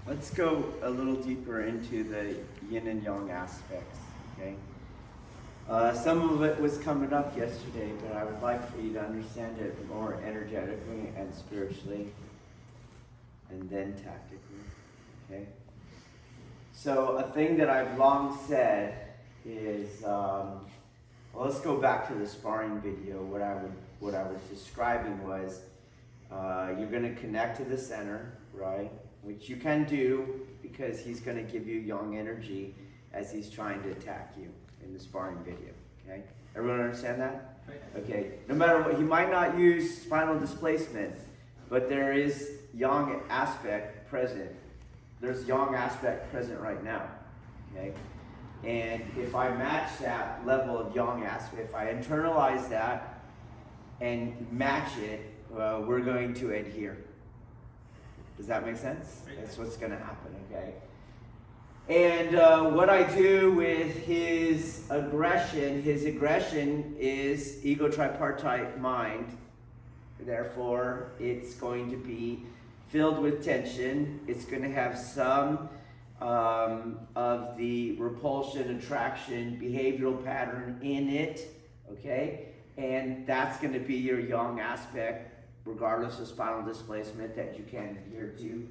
Let's go a little deeper into the yin and yang aspects, okay? Some of it was coming up yesterday, but I would like for you to understand it more energetically and spiritually, and then tactically, okay? So a thing that I've long said is, well, let's go back to the sparring video. What I was describing was, you're going to connect to the center, right? Which you can do because he's going to give you yang energy as he's trying to attack you in the sparring video, okay? Everyone understand that? Okay, no matter what, he might not use spinal displacement, but there is yang aspect present. There's yang aspect present right now, okay? And if I match that level of yang aspect, if I internalize that and match it, we're going to adhere. Does that make sense? That's what's going to happen, okay? And what I do with his aggression is ego tripartite mind. Therefore, it's going to be filled with tension. It's going to have some of the repulsion, attraction, behavioral pattern in it, okay? And that's going to be your yang aspect, regardless of spinal displacement, that you can adhere to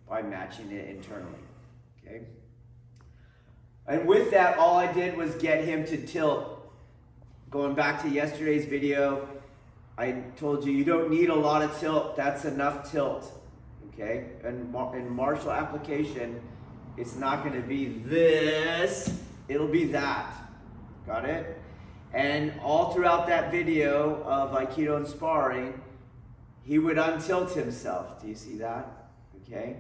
by matching it internally, okay? And with that, all I did was get him to tilt. Going back to yesterday's video, I told you don't need a lot of tilt. That's enough tilt, okay? And in martial application, it's not going to be this. It'll be that. Got it? And all throughout that video of Aikido and sparring, he would untilt himself. Do you see that? Okay?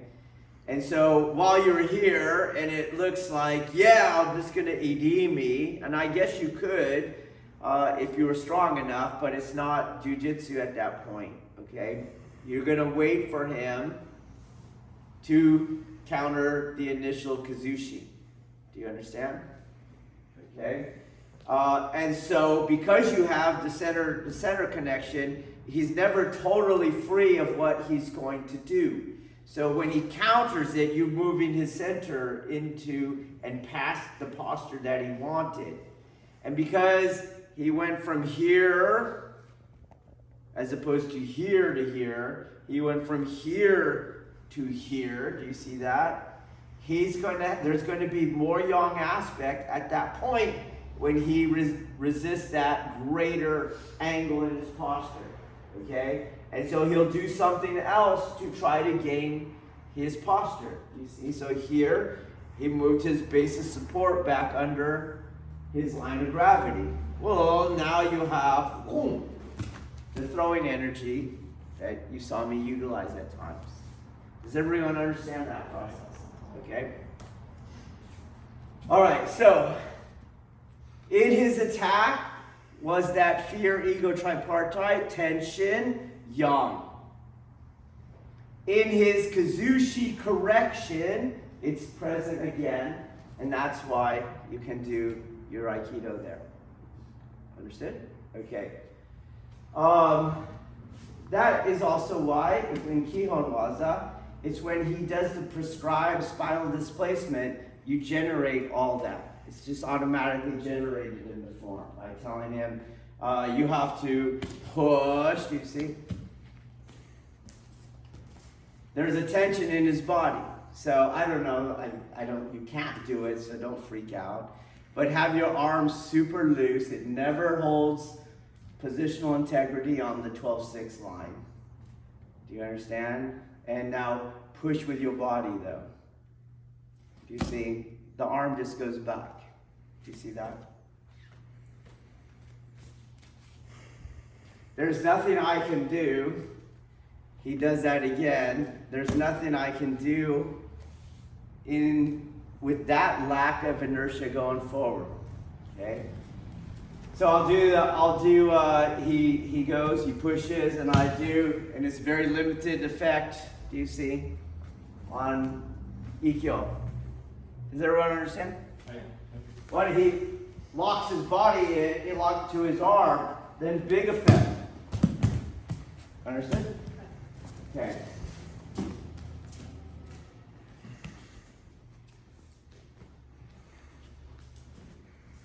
And so while you're here and it looks like, yeah, I'm just going to ED me, and I guess you could if you were strong enough, but it's not Jiu-jitsu at that point, okay? You're going to wait for him to counter the initial kazushi. Do you understand? Okay? And so because you have the center connection, he's never totally free of what he's going to do. So when he counters it, you're moving his center into and past the posture that he wanted. And because he went from here, as opposed to here to here, he went from here to here. Do you see that? There's going to be more yang aspect at that point when he resists that greater angle in his posture. Okay? And so he'll do something else to try to gain his posture. You see? So here, he moved his base of support back under his line of gravity. Well, now you have boom, the throwing energy that you saw me utilize at times. Does everyone understand that process? Okay? All right, so in his attack was that fear, ego, tripartite, tension, yang. In his kazushi correction, it's present again, and that's why you can do your Aikido there. Understood? Okay. That is also why, in Kihon Waza, it's when he does the prescribed spinal displacement, you generate all that. It's just automatically generated in the form by telling him, you have to push. Do you see? There's a tension in his body. So I don't know, you can't do it, so don't freak out. But have your arms super loose. It never holds positional integrity on the 12-6 line. Do you understand? And now push with your body though. Do you see? The arm just goes back. Do you see that? There's nothing I can do. He does that again. There's nothing I can do with that lack of inertia going forward. Okay? So he goes, he pushes, and I do, and it's very limited effect, do you see, on Ikkyo. Does everyone understand? When he locks his body in, he locks to his arm, then big effect. Understood? Okay.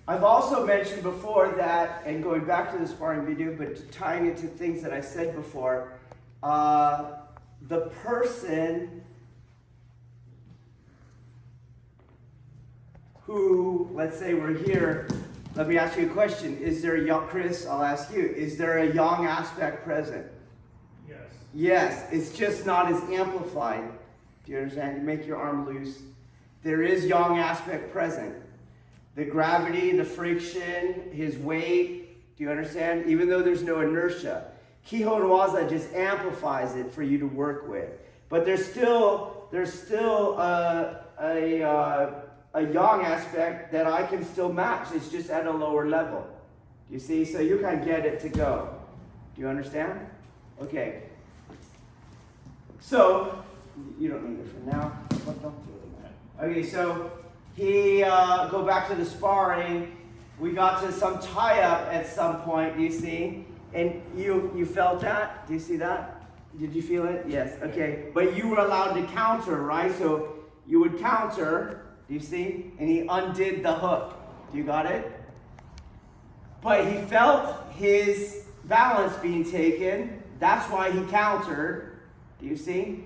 I've also mentioned before that, and going back to the sparring video, but tying it to things that I said before, the person who, let's say we're here, let me ask you a question. Is there a yang, Chris, I'll ask you, is there a yang aspect present? Yes. Yes, it's just not as amplified. Do you understand? You make your arm loose. There is yang aspect present. The gravity, the friction, his weight, do you understand? Even though there's no inertia. Kihon Waza just amplifies it for you to work with. But there's still a yang aspect that I can still match. It's just at a lower level. You see? So you can get it to go. Do you understand? Okay. So, you don't need it for now. But don't do it. Okay, so go back to the sparring. We got to some tie-up at some point, do you see? And you felt that? Do you see that? Did you feel it? Yes, okay. But you were allowed to counter, right? So you would counter, do you see? And he undid the hook. Do you got it? But he felt his balance being taken. That's why he countered. Do you see?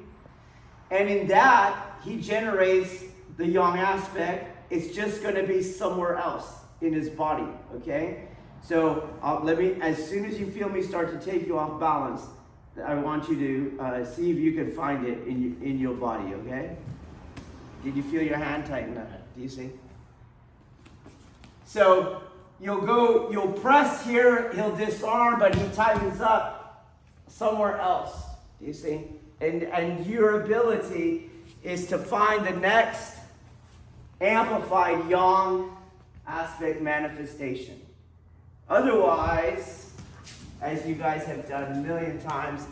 And in that, he generates the yang aspect. It's just going to be somewhere else in his body, okay? So as soon as you feel me start to take you off balance, I want you to see if you can find it in your body, okay? Did you feel your hand tighten up? Do you see? So you'll press here, he'll disarm, but he tightens up somewhere else. Do you see? And your ability is to find the next amplified yang aspect manifestation. Otherwise, as you guys have done a million times,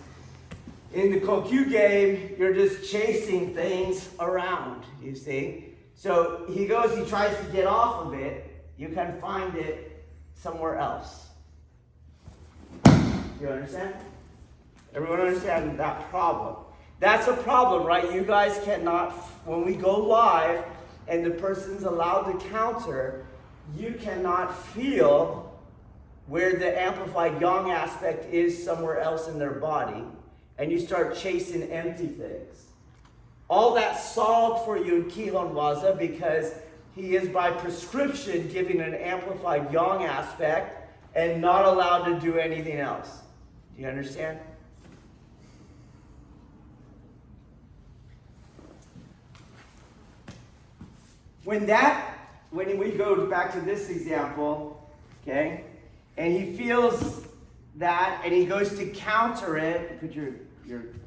in the Kokyu game, you're just chasing things around, you see? So he tries to get off of it, you can find it somewhere else. You understand? Everyone understand that problem? That's a problem, right? You guys cannot, when we go live and the person's allowed to counter, you cannot feel where the amplified yang aspect is somewhere else in their body, and you start chasing empty things. All that's solved for you in Kihon Waza because he is by prescription giving an amplified yang aspect and not allowed to do anything else. Do you understand? When we go back to this example, okay, and he feels that, and he goes to counter it, put your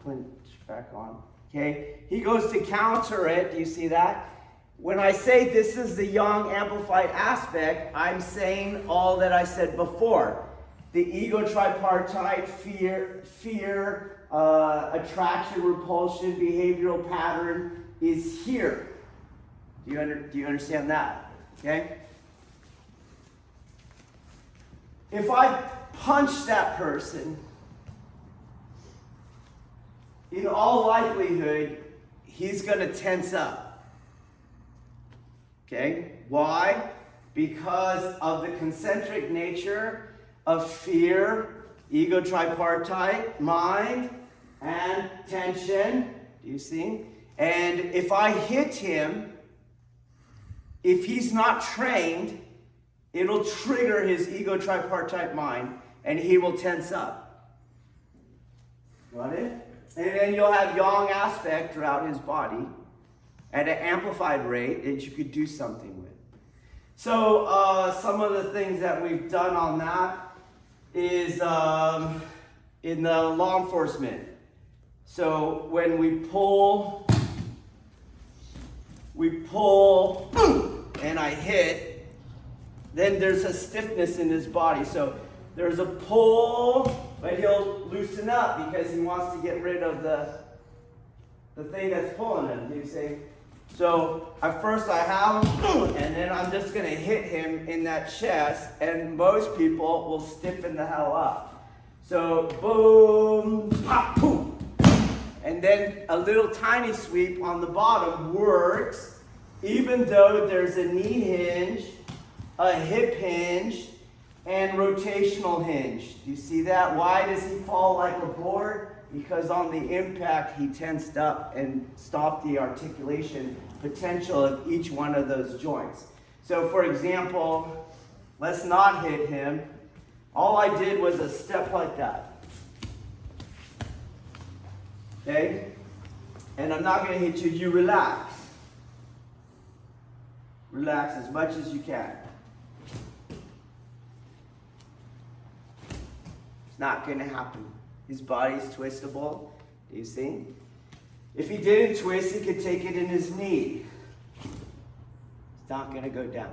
clinch back on, okay, he goes to counter it, do you see that? When I say this is the yang amplified aspect, I'm saying all that I said before. The ego tripartite, fear, attraction, repulsion, behavioral pattern is here. Do you understand that? Okay? If I punch that person, in all likelihood, he's going to tense up. Okay? Why? Because of the concentric nature of fear, ego tripartite, mind, and tension. Do you see? And if I hit him, if he's not trained, it'll trigger his ego tripartite mind and he will tense up. Got it? And then you'll have yang aspect throughout his body at an amplified rate that you could do something with. So some of the things that we've done on that is in the law enforcement. So when we pull, and I hit, then there's a stiffness in his body. So there's a pull, but he'll loosen up because he wants to get rid of the thing that's pulling him, you see? So at first I have him, and then I'm just gonna hit him in that chest, and most people will stiffen the hell up. So boom, pop, boom. And then a little tiny sweep on the bottom works, even though there's a knee hinge a hip hinge, and rotational hinge. Do you see that? Why does he fall like a board? Because on the impact, he tensed up and stopped the articulation potential of each one of those joints. So for example, let's not hit him. All I did was a step like that. Okay? And I'm not going to hit you. You relax. Relax as much as you can. It's not going to happen. His body's twistable. Do you see? If he didn't twist, he could take it in his knee. It's not going to go down.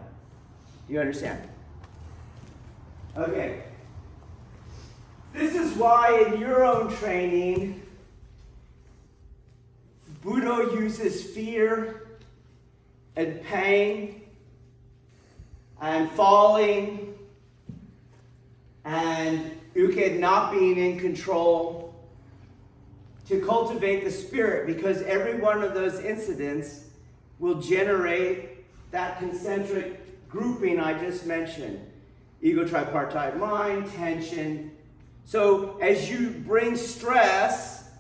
You understand? Okay. This is why in your own training, Budo uses fear and pain and falling and uke not being in control to cultivate the spirit, because every one of those incidents will generate that concentric grouping I just mentioned. Ego tripartite mind, tension. So as you bring stress,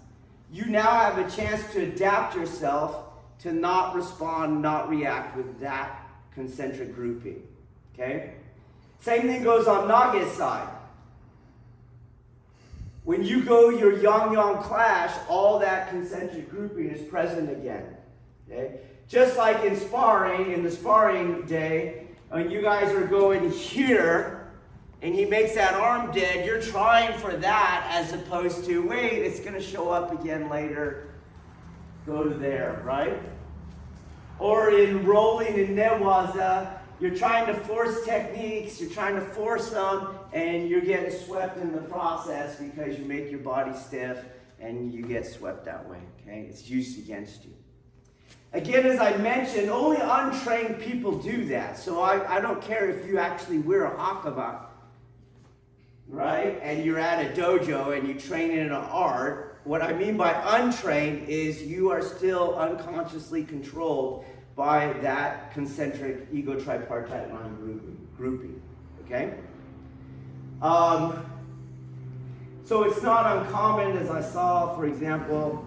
you now have a chance to adapt yourself to not respond, not react with that concentric grouping. Okay? Same thing goes on Nage's side. When you go your yang-yang clash, all that concentric grouping is present again. Okay? Just like in sparring, in the sparring day, when you guys are going here, and he makes that arm dead, you're trying for that as opposed to, wait, it's going to show up again later. Go to there, right? Or in rolling in newaza, you're trying to force techniques, you're trying to force them, and you're getting swept in the process because you make your body stiff and you get swept that way, okay? It's used against you. Again, as I mentioned, only untrained people do that. So I don't care if you actually wear a hakama, right? And you're at a dojo and you train in an art. What I mean by untrained is you are still unconsciously controlled by that concentric ego tripartite mind grouping, okay? So it's not uncommon, as I saw, for example,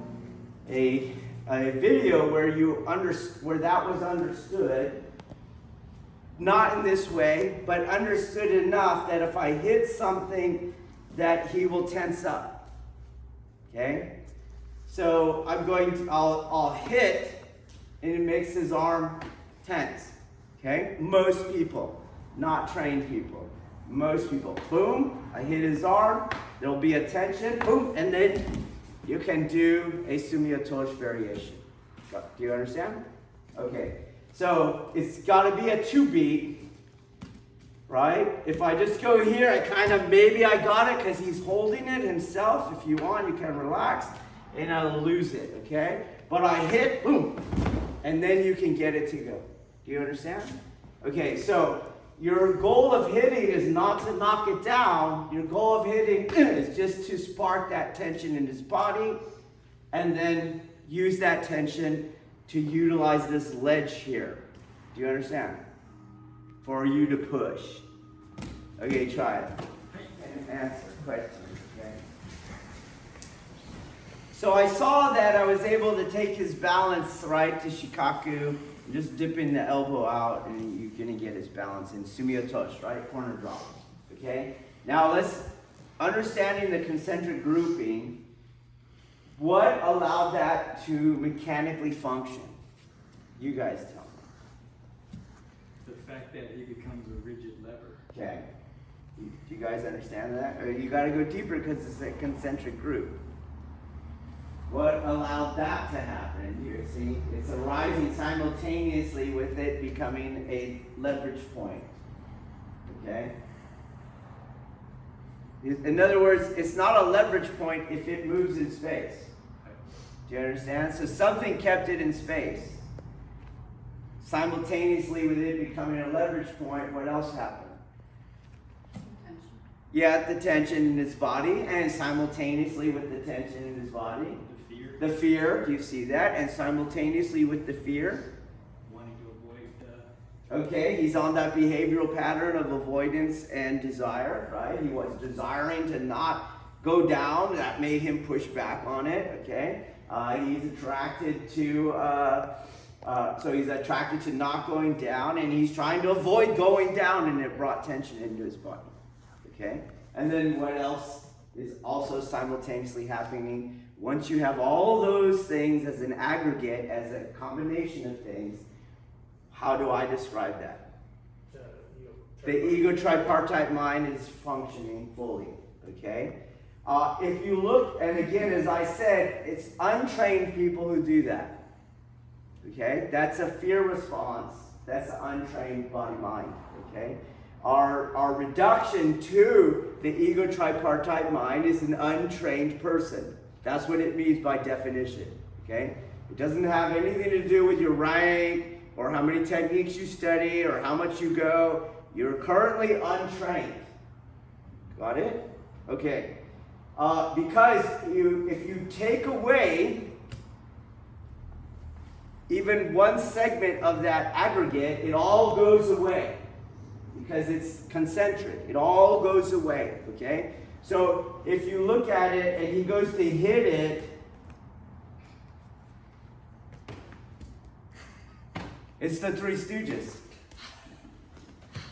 a video where that was understood, not in this way, but understood enough that if I hit something, that he will tense up. Okay? So I'll hit, and it makes his arm tense. Okay? Most people, not trained people. Most people. Boom, I hit his arm, there'll be a tension, boom, and then you can do a sumiyotoshi variation. Do you understand? Okay. So it's got to be a 2-beat, right? If I just go here, maybe I got it because he's holding it himself. If you want, you can relax, and I'll lose it, okay? But I hit, boom, and then you can get it to go. Do you understand? Okay, so your goal of hitting is not to knock it down. Your goal of hitting is just to spark that tension in his body, and then use that tension to utilize this ledge here. Do you understand? For you to push. Okay, try it. And answer questions, okay? So I saw that I was able to take his balance right to shikaku, just dipping the elbow out, and you're gonna get his balance in sumiyotoshi, right? Corner drop, okay? Now understanding the concentric grouping, what allowed that to mechanically function? You guys tell me. The fact that it becomes a rigid lever. Okay. Do you guys understand that? Or you got to go deeper because it's a concentric group. What allowed that to happen? You see, it's arising simultaneously with it becoming a leverage point. Okay? In other words, it's not a leverage point if it moves in space. Do you understand? So something kept it in space. Simultaneously with it becoming a leverage point, what else happened? Tension. Yeah, the tension in his body, and simultaneously with the tension in his body. The fear. The fear, do you see that? And simultaneously with the fear. Wanting to avoid Okay, he's on that behavioral pattern of avoidance and desire, right? He was desiring to not go down. That made him push back on it, okay? He's attracted to, so he's attracted to not going down, and he's trying to avoid going down, and it brought tension into his body, okay? And then what else is also simultaneously happening? Once you have all those things as an aggregate, as a combination of things, how do I describe that? The ego tripartite mind is functioning fully, okay? If you look, and again, as I said, it's untrained people who do that, okay? That's a fear response. That's an untrained body-mind, okay? Our reduction to the ego tripartite mind is an untrained person. That's what it means by definition, okay? It doesn't have anything to do with your rank, or how many techniques you study, or how much you go. You're currently untrained. Got it? Okay. Because if you take away even one segment of that aggregate, it all goes away. Because it's concentric. It all goes away. Okay? So if you look at it and he goes to hit it, it's the Three Stooges.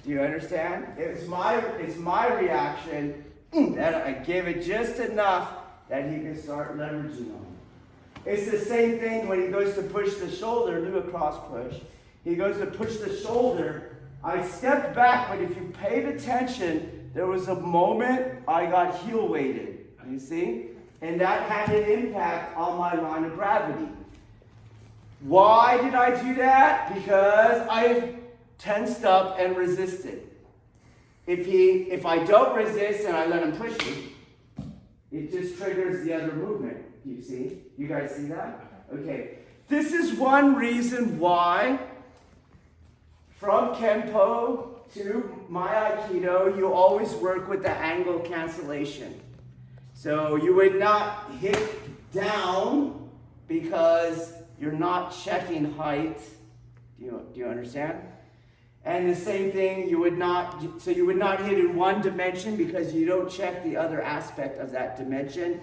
Do you understand? It's my reaction that I gave it just enough that he can start leveraging on it. It's the same thing when he goes to push the shoulder, do a cross push. He goes to push the shoulder. I stepped back, but if you paid attention, there was a moment I got heel weighted. You see? And that had an impact on my line of gravity. Why did I do that? Because I tensed up and resisted. If I don't resist and I let him push me, it just triggers the other movement. You see? You guys see that? Okay. This is one reason why from Kenpo to my Aikido, you always work with the angle cancellation. So you would not hit down because you're not checking height. Do you understand? And the same thing, you would not hit in one dimension because you don't check the other aspect of that dimension.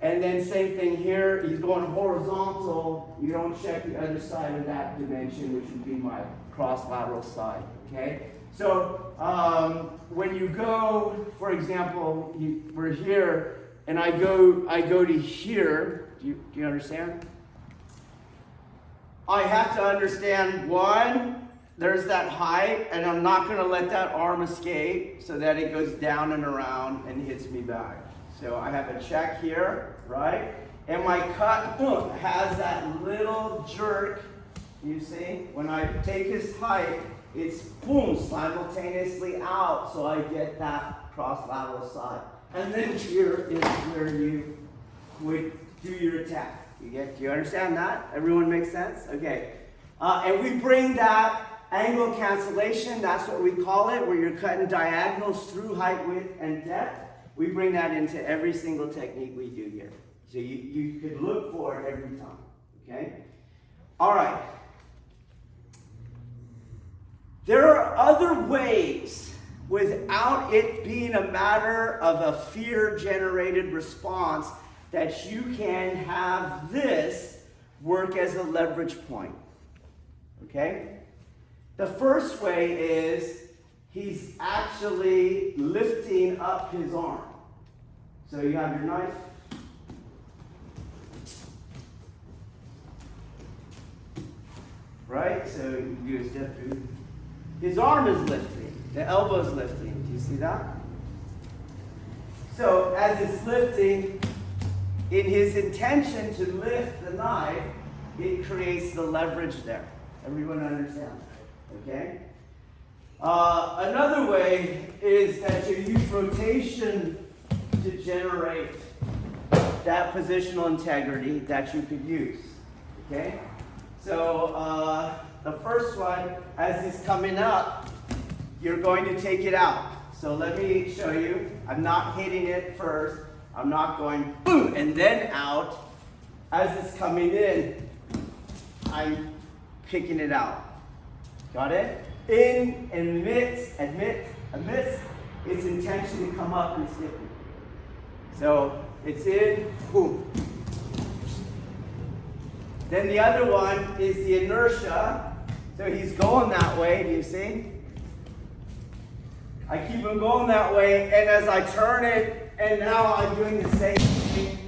And then same thing here, he's going horizontal, you don't check the other side of that dimension, which would be my cross-lateral side, okay? So when you go, for example, we're here, and I go to here, do you understand? I have to understand, one, there's that height, and I'm not going to let that arm escape so that it goes down and around and hits me back. So I have a check here, right? And my cut has that little jerk, you see? When I take his height, it's boom, simultaneously out, so I get that cross-lateral side. And then here is where you would do your attack. Do you understand that? Everyone makes sense? Okay. And we bring that angle cancellation, that's what we call it, where you're cutting diagonals through height, width, and depth. We bring that into every single technique we do here. So you could look for it every time. Okay? All right. There are other ways without it being a matter of a fear-generated response that you can have this work as a leverage point. Okay? The first way is he's actually lifting up his arm. So you have your knife. Right? So you do a step through. His arm is lifting. The elbow is lifting. Do you see that? So as it's lifting, in his intention to lift the knife, it creates the leverage there. Everyone understand? Okay? Another way is that you use rotation to generate that positional integrity that you could use. Okay? So the first one, as it's coming up, you're going to take it out. So let me show you. I'm not hitting it first. I'm not going boom and then out. As it's coming in, I'm picking it out. Got it? in and amidst its intention to come up and stick it. So it's in, boom. Then the other one is the inertia. So he's going that way, do you see? I keep him going that way, and as I turn it, and now I'm doing the same thing.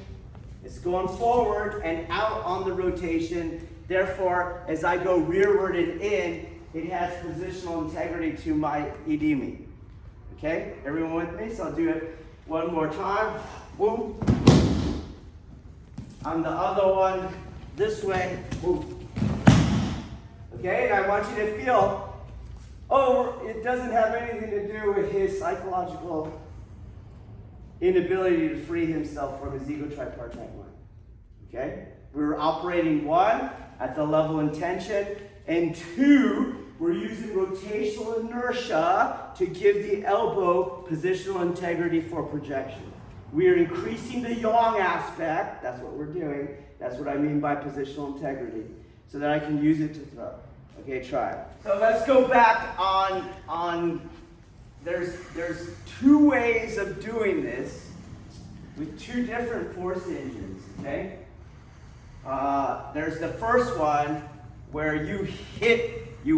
It's going forward and out on the rotation. Therefore, as I go rearward and in, it has positional integrity to my idimi. Okay? Everyone with me? So I'll do it one more time. Boom. On the other one, this way. Boom. Okay? And I want you to feel, it doesn't have anything to do with his psychological inability to free himself from his ego tripartite mind. Okay? We're operating one, at the level intention, and two, we're using rotational inertia to give the elbow positional integrity for projection. We are increasing the yang aspect, that's what we're doing, that's what I mean by positional integrity, so that I can use it to throw. Okay, try it. So let's go back on there's two ways of doing this with two different force engines, okay? There's the first one where you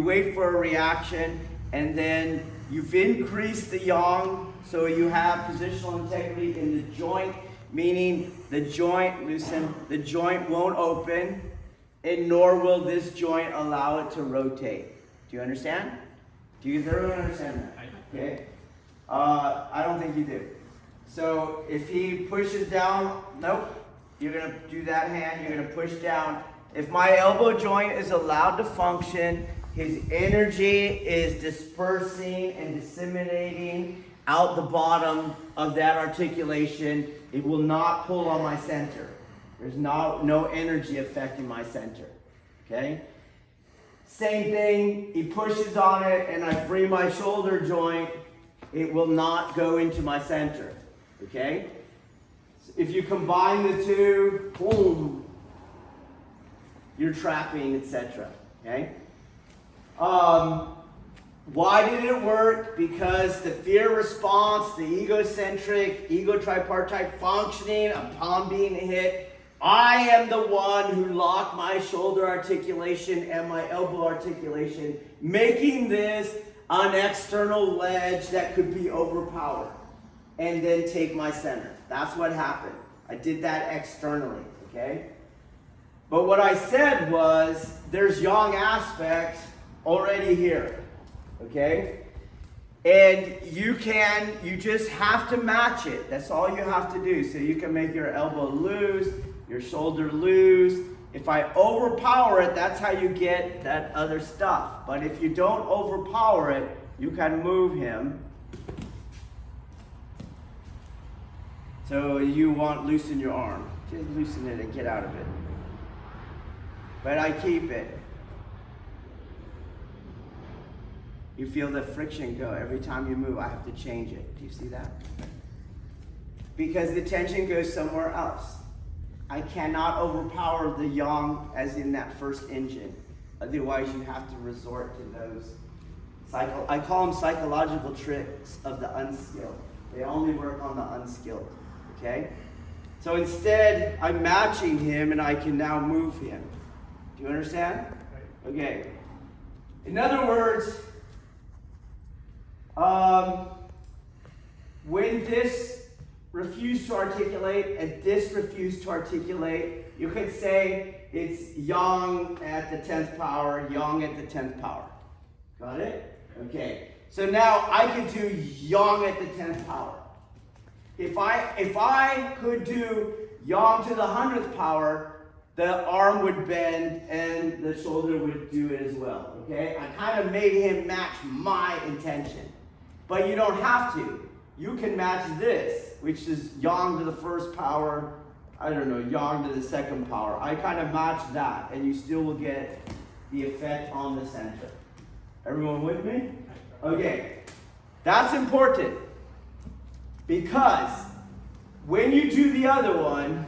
wait for a reaction, and then you've increased the yang, so you have positional integrity in the joint, meaning the joint, loosen, the joint won't open, and nor will this joint allow it to rotate. Do you understand? Do you thoroughly understand that? Okay. I don't think you do. So if he pushes down, nope. You're going to do that hand, you're going to push down. If my elbow joint is allowed to function, his energy is dispersing and disseminating out the bottom of that articulation. It will not pull on my center. There's no energy affecting my center. Okay? Same thing, he pushes on it and I free my shoulder joint. It will not go into my center. Okay? If you combine the two, boom, you're trapping, etc. Okay? Why did it work? Because the fear response, the egocentric, ego tripartite functioning upon being hit, I am the one who locked my shoulder articulation and my elbow articulation, making this an external ledge that could be overpowered and then take my center. That's what happened. I did that externally, okay? But what I said was, there's yang aspects already here, okay? And you just have to match it. That's all you have to do. So you can make your elbow loose, your shoulder loose. If I overpower it, that's how you get that other stuff. But if you don't overpower it, you can move him. So you want loosen your arm. Just loosen it and get out of it. But I keep it. You feel the friction go. Every time you move, I have to change it. Do you see that? Because the tension goes somewhere else. I cannot overpower the yang as in that first engine. Otherwise, you have to resort to those. I call them psychological tricks of the unskilled. They only work on the unskilled. Okay? So instead, I'm matching him and I can now move him. Do you understand? Okay. In other words, when this refused to articulate and this refused to articulate, you could say it's yang at the 10th power, yang at the 10th power. Got it? Okay. So now I could do yang at the 10th power. If I could do yang to the 100th power, the arm would bend and the shoulder would do it as well. Okay? I kind of made him match my intention. But you don't have to. You can match this, which is yang to the first power, I don't know, yang to the second power. I kind of match that, and you still will get the effect on the center. Everyone with me? Okay. That's important. Because when you do the other one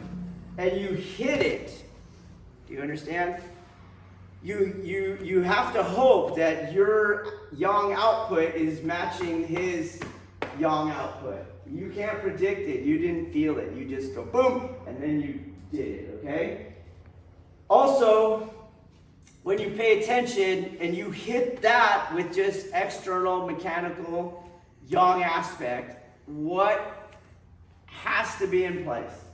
and you hit it, do you understand? you have to hope that your yang output is matching his yang output. You can't predict it. You didn't feel it. You just go boom, and then you did it, okay? Also, when you pay attention and you hit that with just external mechanical yang aspect, what has to be in place?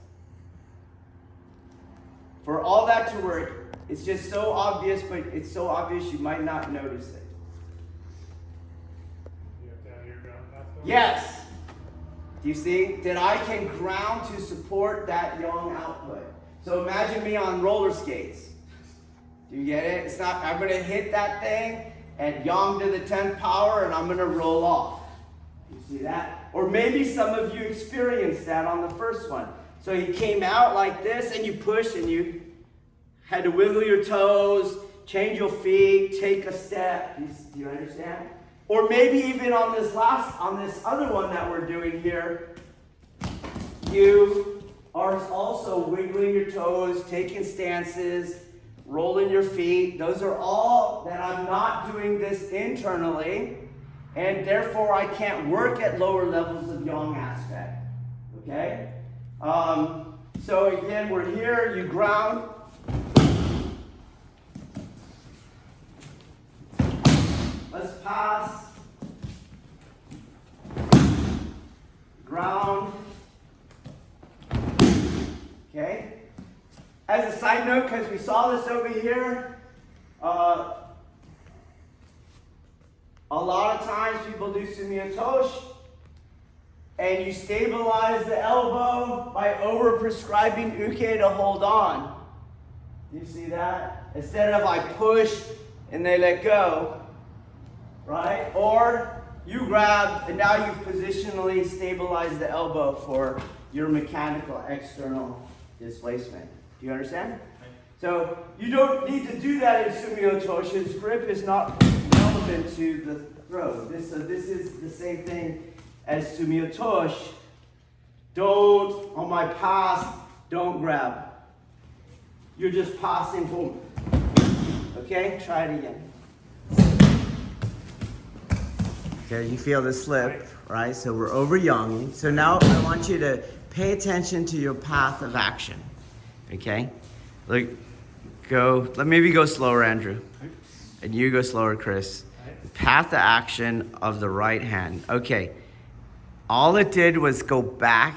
For all that to work, it's just so obvious, but it's so obvious you might not notice it. You have to have your ground path going? Yes. Do you see? That I can ground to support that yang output. So imagine me on roller skates. Do you get it? It's not, I'm going to hit that thing and yang to the 10th power and I'm going to roll off. You see that? Or maybe some of you experienced that on the first one. So he came out like this and you push and you had to wiggle your toes, change your feet, take a step. Do you understand? Or maybe even on this other one that we're doing here, you are also wiggling your toes, taking stances, rolling your feet. Those are all that I'm not doing this internally, and therefore I can't work at lower levels of yang aspect. Okay? So again, we're here, you ground. Let's pass. Ground. Okay? As a side note, because we saw this over here, a lot of times people do sumiyotoshi, and you stabilize the elbow by over-prescribing uke to hold on. Do you see that? Instead of I push and they let go, right? Or you grab and now you've positionally stabilized the elbow for your mechanical external displacement. Do you understand? So you don't need to do that in sumiyotoshi. His grip is not relevant to the throw. This is the same thing as sumiyotoshi. Don't, on my pass, don't grab. You're just passing, boom. Okay, try it again. Okay, you feel the slip, right? So we're over yanging. So now I want you to pay attention to your path of action. Okay? Look, maybe go slower, Andrew. And you go slower, Chris. Path of action of the right hand. Okay. All it did was go back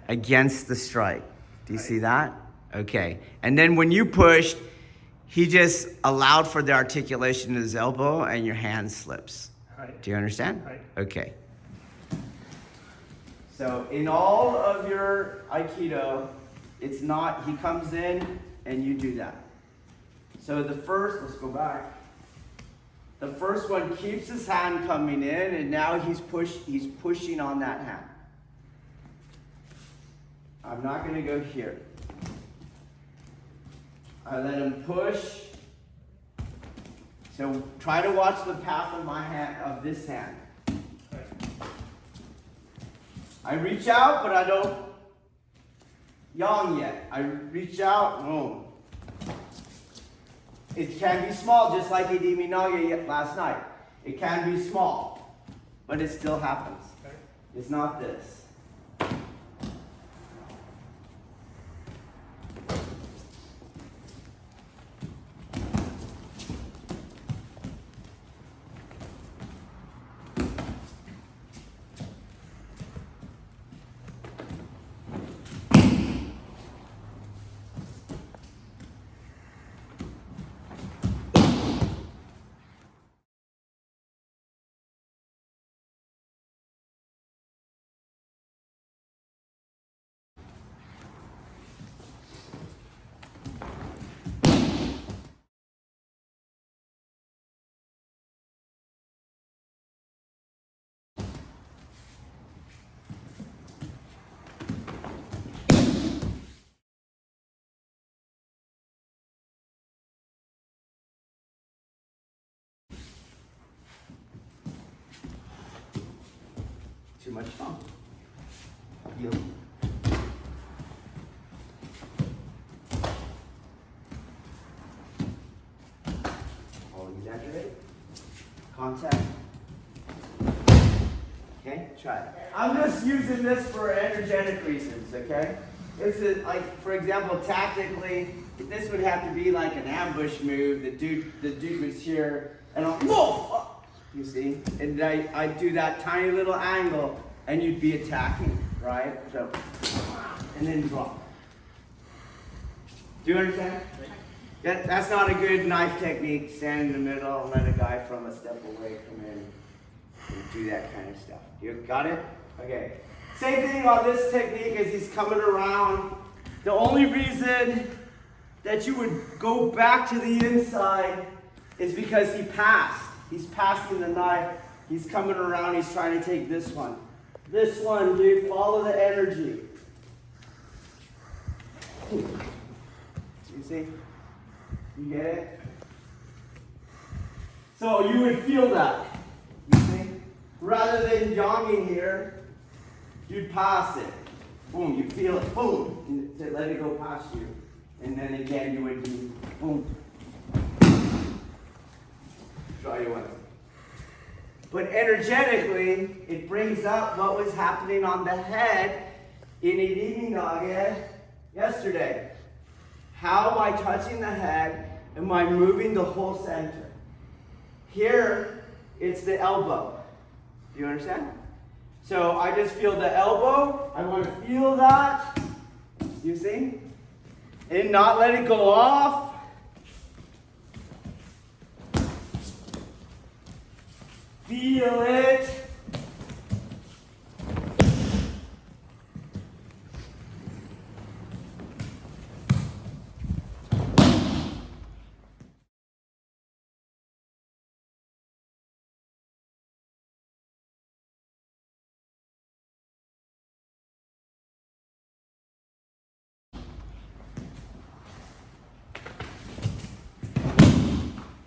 against the strike. Do you see that? Okay. And then when you pushed, he just allowed for the articulation of his elbow and your hand slips. Do you understand? Okay. So in all of your Aikido, it's not, he comes in and you do that. So the first, let's go back. The first one keeps his hand coming in and now he's pushing on that hand. I'm not going to go here. I let him push. So try to watch the path of my hand, of this hand. I reach out, but I don't yang yet. I reach out, boom. It can be small, just like he did me naga last night. It can be small, but it still happens. It's not this. Too much fun. You. try it. I'm just using this for energetic reasons, okay? This is like, for example, tactically, this would have to be like an ambush move. The dude was here, and I'll, whoa! You see? And I do that tiny little angle, and you'd be attacking, right? So, and then drop. Do you understand? That's not a good knife technique. Stand in the middle and let a guy from a step away come in and do that kind of stuff. You got it? Okay. Same thing on this technique as he's coming around. The only reason that you would go back to the inside is because he passed. He's passing the knife. He's coming around. He's trying to take this one. This one, dude. Follow the energy. You see? You get it? So you would feel that. You see? Rather than yonging here, you'd pass it. Boom, you feel it. Boom. And let it go past you. And then again, you would do boom. Try you one. But energetically, it brings up what was happening on the head in Ininage yesterday. How by touching the head, am I moving the whole center? Here, it's the elbow. Do you understand? So I just feel the elbow. I want to feel that. You see? And not let it go off. Feel it.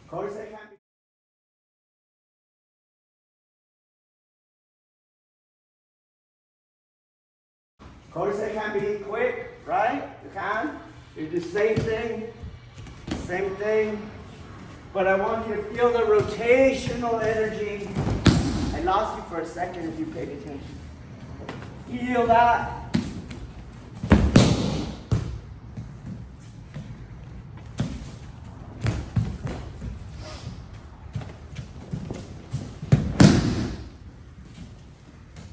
Of course, I can't be. Of course, they can be quick, right? You can. You do the same thing. But I want you to feel the rotational energy. I lost you for a second if you paid attention. Feel that.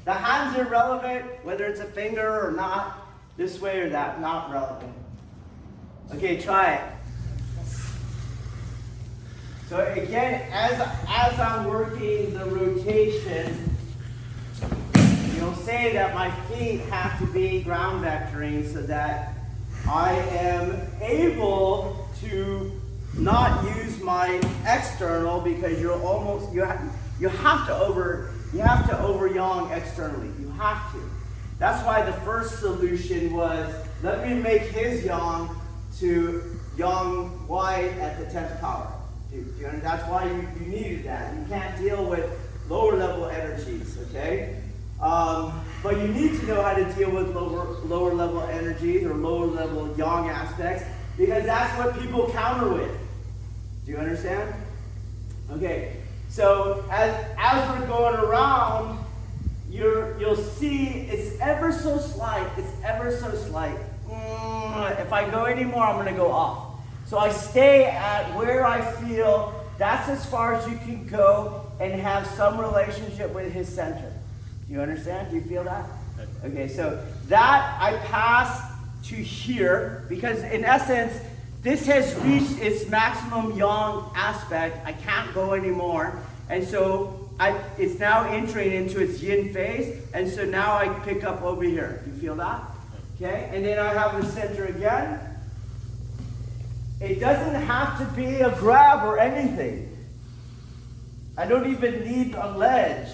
The hands are relevant, whether it's a finger or not, this way or that, not relevant. Okay, try it. So again, as I'm working the rotation, you'll say that my feet have to be ground vectoring so that I am able to not use my external because you have to over yang externally. You have to. That's why the first solution was, let me make his yang to yang y at the 10th power. That's why you needed that. You can't deal with lower level energies, okay? But you need to know how to deal with lower level energies or lower level yang aspects because that's what people counter with. Do you understand? Okay. So as we're going around, you'll see it's ever so slight. It's ever so slight. If I go any more, I'm going to go off. So I stay at where I feel that's as far as you can go and have some relationship with his center. Do you understand? Do you feel that? Okay, so that I pass to here because in essence, this has reached its maximum yang aspect. I can't go anymore. And so it's now entering into its yin phase. And so now I pick up over here. You feel that? Okay, and then I have the center again. It doesn't have to be a grab or anything. I don't even need a ledge.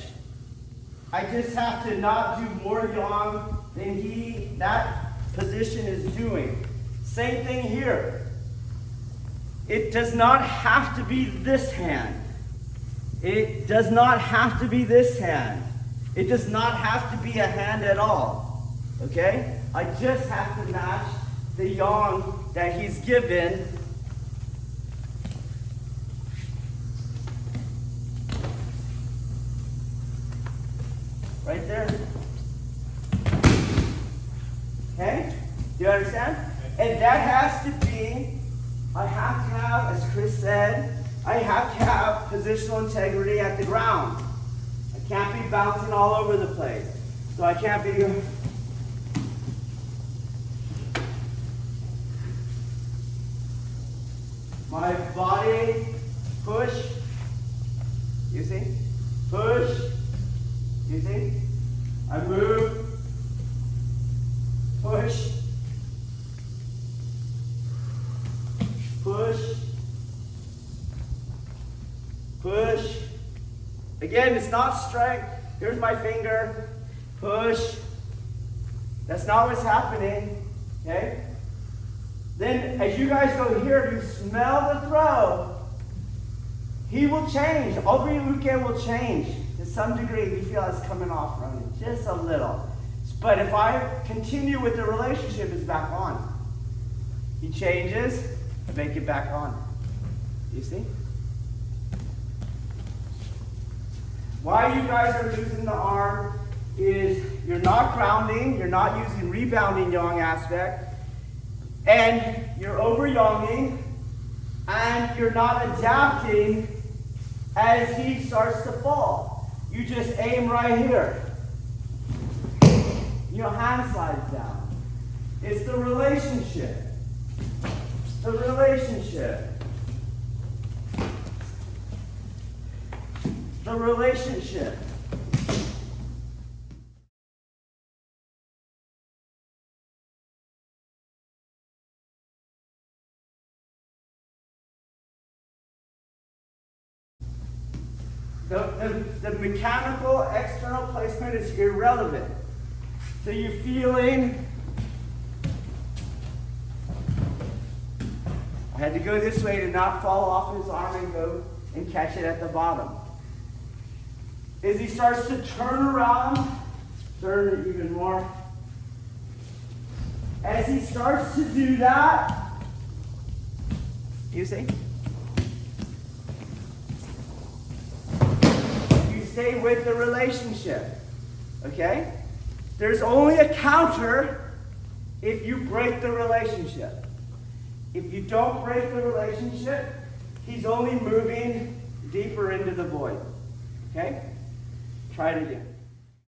I just have to not do more yang than that position is doing. Same thing here. It does not have to be this hand. It does not have to be this hand. It does not have to be a hand at all. Okay? I just have to match the yang that he's given. Right there. Okay? Do you understand? And that has to be, I have to have, as Chris said, I have to have positional integrity at the ground. I can't be bouncing all over the place. So I can't be... My body, push, you see? Push, you see? I move, push, push, push. Again, it's not strength. Here's my finger, push. That's not what's happening, okay? Then as you guys go here, you smell the throw. He will change. Every weekend will change. To some degree, we feel it's coming off running. Just a little. But if I continue with the relationship, it's back on. He changes, I make it back on. You see? Why you guys are losing the arm is you're not grounding, you're not using rebounding yang aspect, and you're over-yonging, and you're not adapting as he starts to fall. You just aim right here. Your hand slides down. It's the relationship. The relationship. The relationship. The mechanical external placement is irrelevant. So you're feeling, I had to go this way to not fall off his arm and go and catch it at the bottom. As he starts to turn around, turn it even more. As he starts to do that, you see? Stay with the relationship, okay? There's only a counter if you break the relationship. If you don't break the relationship, he's only moving deeper into the void, okay? Try it again.